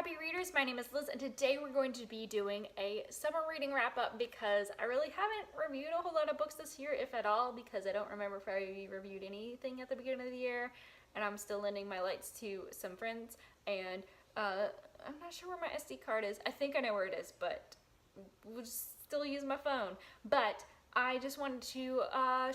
happy readers, my name is Liz and today we're going to be doing a summer reading wrap up because I really haven't reviewed a whole lot of books this year, if at all, because I don't remember if I reviewed anything at the beginning of the year, and I'm still lending my lights to some friends, and I'm not sure where my SD card is. I think I know where it is, but we'll just still use my phone. But I just wanted to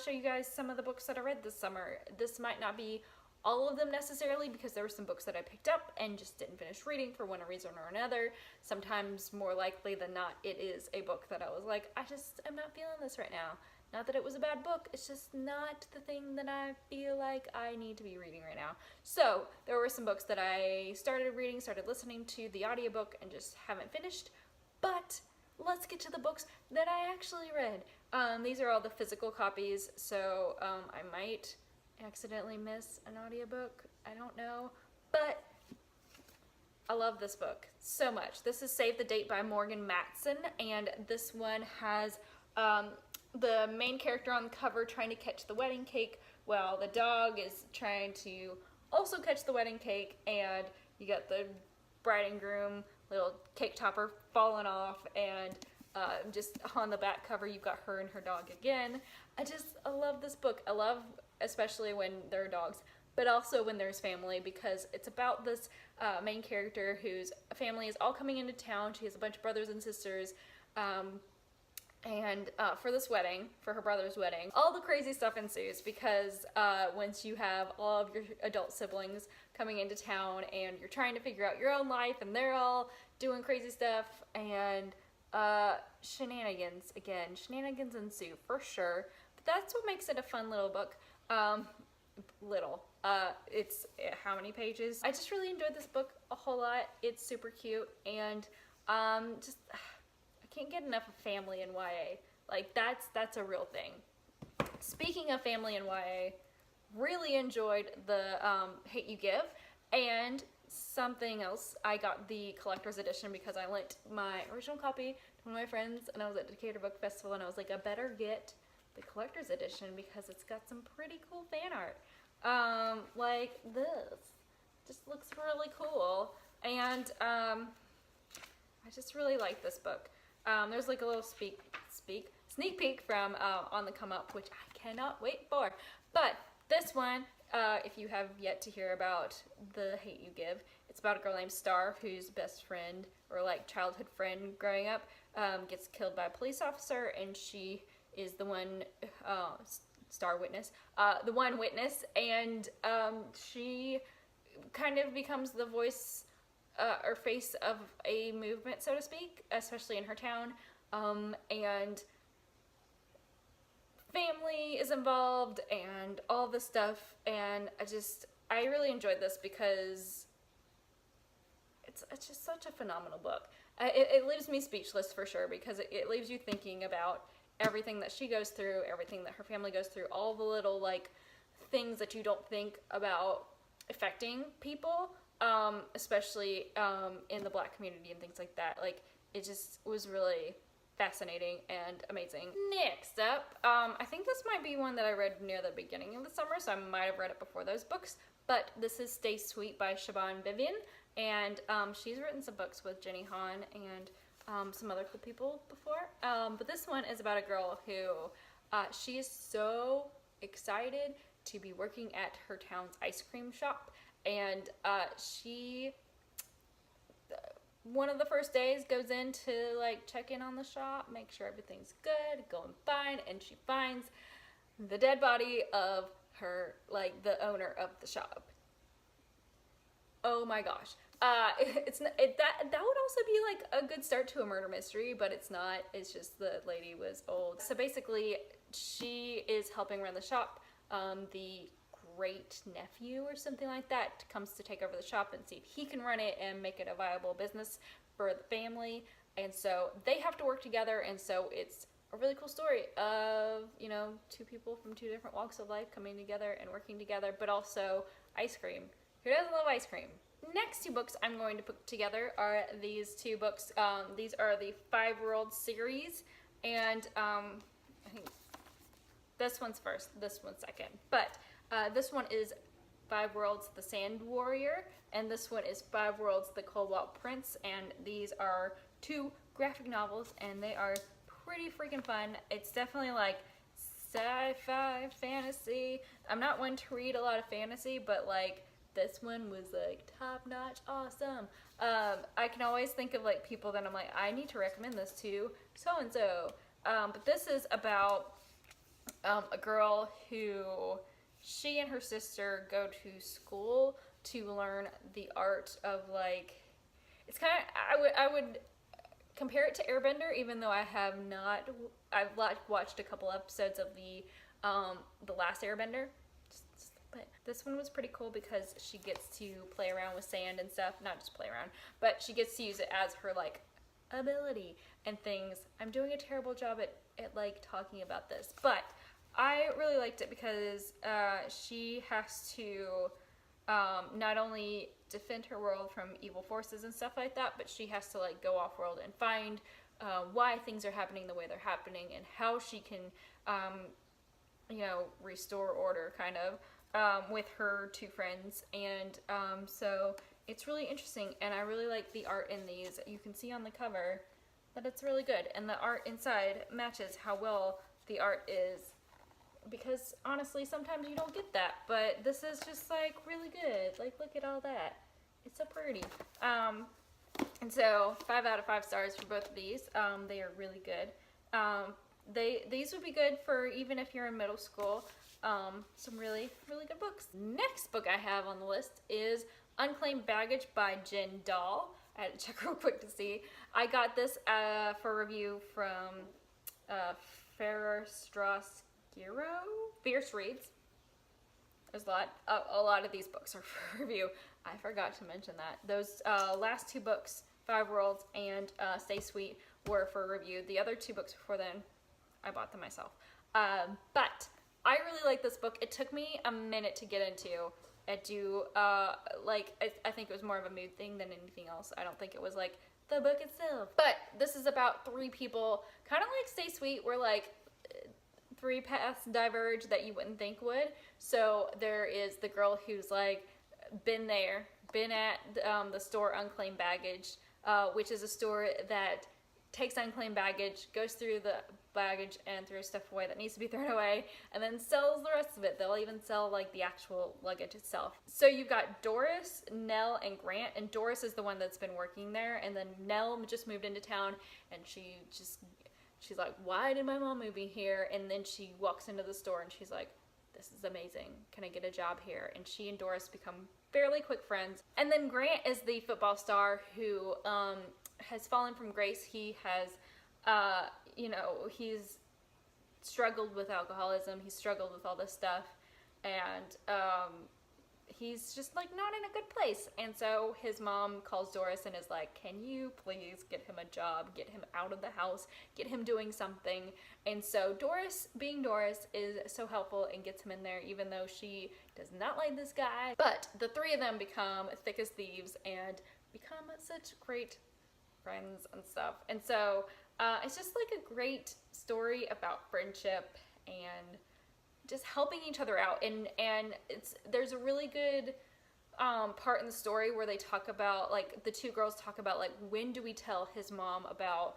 show you guys some of the books that I read this summer. This might not be all of them necessarily, because there were some books that I picked up and just didn't finish reading for one reason or another. Sometimes, more likely than not, it is a book that I was like, I'm not feeling this right now. Not that it was a bad book, it's just not the thing that I feel like I need to be reading right now. So there were some books that I started reading, started listening to the audiobook, and just haven't finished. But let's get to the books that I actually read. These are all the physical copies, so I might accidentally miss an audiobook, I don't know, but I love this book so much. This is Save the Date by Morgan Matson, and this one has the main character on the cover trying to catch the wedding cake while the dog is trying to also catch the wedding cake, and you got the bride and groom little cake topper falling off, and just on the back cover you've got her and her dog again. I love this book. I love especially when there are dogs, but also when there's family, because it's about this main character whose family is all coming into town. She has a bunch of brothers and sisters, and for this wedding, for her brother's wedding, all the crazy stuff ensues, because once you have all of your adult siblings coming into town and you're trying to figure out your own life and they're all doing crazy stuff, and shenanigans ensue for sure. But that's what makes it a fun little book. It's how many pages? I just really enjoyed this book a whole lot. It's super cute, and I can't get enough of family and YA. Like, that's a real thing. Speaking of family and YA, really enjoyed the Hate You Give, and something else, I got the collector's edition because I lent my original copy to one of my friends, and I was at Decatur Book Festival, and I was like, I better get the collector's edition because it's got some pretty cool fan art. Like this. Just looks really cool. And I just really like this book. There's like a little sneak peek from On the Come Up, which I cannot wait for. But this one, if you have yet to hear about the Hate You Give, it's about a girl named Star whose best friend, or like childhood friend growing up, gets killed by a police officer, and she is the one the one witness, and she kind of becomes the voice or face of a movement, so to speak, especially in her town, and family is involved and all this stuff, and I really enjoyed this because it's just such a phenomenal book. It leaves me speechless for sure, because it leaves you thinking about everything that she goes through, everything that her family goes through, all the little like things that you don't think about affecting people, especially in the Black community and things like that. Like, it just was really fascinating and amazing. Next up, I think this might be one that I read near the beginning of the summer, so I might have read it before those books, but this is Stay Sweet by Siobhan Vivian, and she's written some books with Jenny Han and some other cool people before, but this one is about a girl who she is so excited to be working at her town's ice cream shop, and one of the first days goes in to like check in on the shop, make sure everything's good, going fine, and she finds the dead body of her, like, the owner of the shop. Oh my gosh. That would also be like a good start to a murder mystery, but it's not. It's just the lady was old. So basically, she is helping run the shop. The great nephew or something like that comes to take over the shop and see if he can run it and make it a viable business for the family. And so they have to work together, and so it's a really cool story of, you know, two people from two different walks of life coming together and working together, but also ice cream. Who doesn't love ice cream? Next two books I'm going to put together are these two books. These are the 5 World series, and I think this one's first, this one's second. But this one is Five Worlds, The Sand Warrior, and this one is Five Worlds, The Cobalt Prince, and these are 2 graphic novels, and they are pretty freaking fun. It's definitely like sci-fi fantasy. I'm not one to read a lot of fantasy, but like this one was like top-notch awesome. I can always think of like people that I'm like, I need to recommend this to so-and-so. But this is about a girl who, she and her sister go to school to learn the art of like, it's kind of, I would compare it to Airbender, even though I have not, I've watched a couple episodes of the last Airbender. But this one was pretty cool because she gets to play around with sand and stuff. Not just play around, but she gets to use it as her like ability and things. I'm doing a terrible job at like talking about this, but I really liked it because she has to not only defend her world from evil forces and stuff like that, but she has to like go off world and find why things are happening the way they're happening and how she can you know, restore order kind of with her 2 friends. And so it's really interesting, and I really like the art in these. You can see on the cover that it's really good, and the art inside matches how well the art is, because honestly sometimes you don't get that, but this is just like really good. Like, look at all that, it's so pretty. And so 5 out of 5 stars for both of these. They are really good. These would be good for even if you're in middle school. Some really good books. Next book I have on the list is Unclaimed Baggage by Jen Dahl. I had to check real quick to see. I got this for review from Fierce Reads. There's a lot of these books are for review. I forgot to mention that. Those last 2 books, Five Worlds and Stay Sweet, were for review. The other 2 books before then, I bought them myself. But I really like this book. It took me a minute to get into. I think it was more of a mood thing than anything else. I don't think it was like the book itself. But this is about 3 people, kind of like Stay Sweet, where like 3 paths diverge that you wouldn't think would. So there is the girl who's like been at the store Unclaimed Baggage, which is a store that takes unclaimed baggage, goes through the baggage and throws stuff away that needs to be thrown away, and then sells the rest of it. They'll even sell like the actual luggage itself. So you've got Doris, Nell, and Grant, and Doris is the one that's been working there, and then Nell just moved into town, and she's like, why did my mom move me here? And then she walks into the store and she's like, this is amazing, can I get a job here? And she and Doris become fairly quick friends. And then Grant is the football star who has fallen from grace. He has he's struggled with alcoholism, he's struggled with all this stuff, and he's just like not in a good place. And so his mom calls Doris and is like, can you please get him a job, get him out of the house, get him doing something? And so Doris, being Doris, is so helpful and gets him in there, even though she does not like this guy. But the 3 of them become thick as thieves and become such great friends and stuff. And so it's just like a great story about friendship and just helping each other out. And there's a really good part in the story where they talk about, like, the 2 girls talk about, like, when do we tell his mom about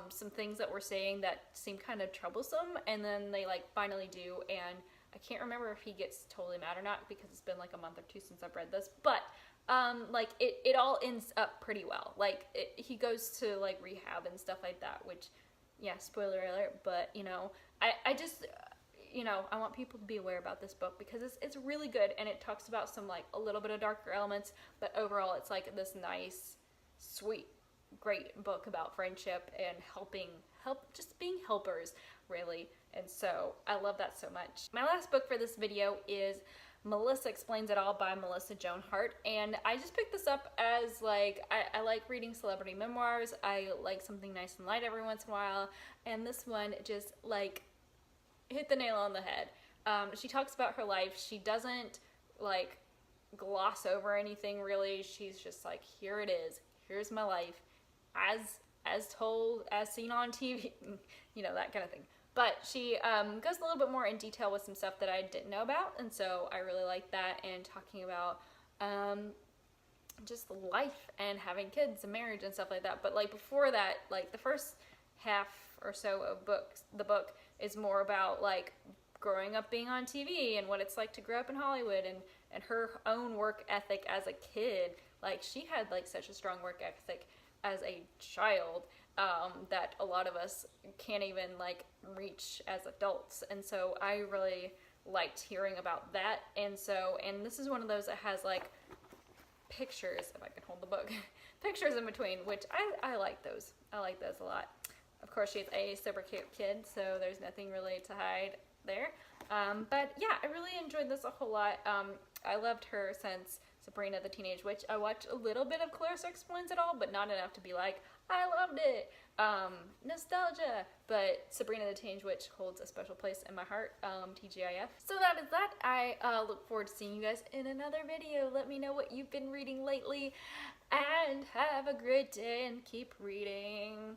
some things that we're saying that seem kind of troublesome, and then they like finally do. And I can't remember if he gets totally mad or not because it's been like a month or 2 since I've read this, but like it all ends up pretty well. Like he goes to like rehab and stuff like that, which, yeah, spoiler alert, but I just I want people to be aware about this book because it's really good, and it talks about some like a little bit of darker elements, but overall it's like this nice, sweet, great book about friendship and just being helpers, really. And so I love that so much. My last book for this video is Melissa Explains It All by Melissa Joan Hart, and I just picked this up as like, I like reading celebrity memoirs. I like something nice and light every once in a while, and this one just like hit the nail on the head. She talks about her life. She doesn't like gloss over anything really. She's just like, here it is, here's my life as told, as seen on TV, that kind of thing. But she goes a little bit more in detail with some stuff that I didn't know about, and so I really like that, and talking about just life and having kids and marriage and stuff like that. But like before that, like the first half or so of the book is more about like growing up being on TV and what it's like to grow up in Hollywood, and her own work ethic as a kid. Like she had like such a strong work ethic as a child that a lot of us can't even like reach as adults. And so I really liked hearing about that. And this is one of those that has like pictures, if I can hold the book, pictures in between, which I like those. I like those a lot. Of course, she's a super cute kid, so there's nothing really to hide there. But yeah, I really enjoyed this a whole lot. I loved her since Sabrina the Teenage Witch. I watched a little bit of Clarissa Explains It All, but not enough to be like, I loved it. Nostalgia. But Sabrina the Teenage Witch holds a special place in my heart, TGIF. So that is that. I look forward to seeing you guys in another video. Let me know what you've been reading lately, and have a great day and keep reading.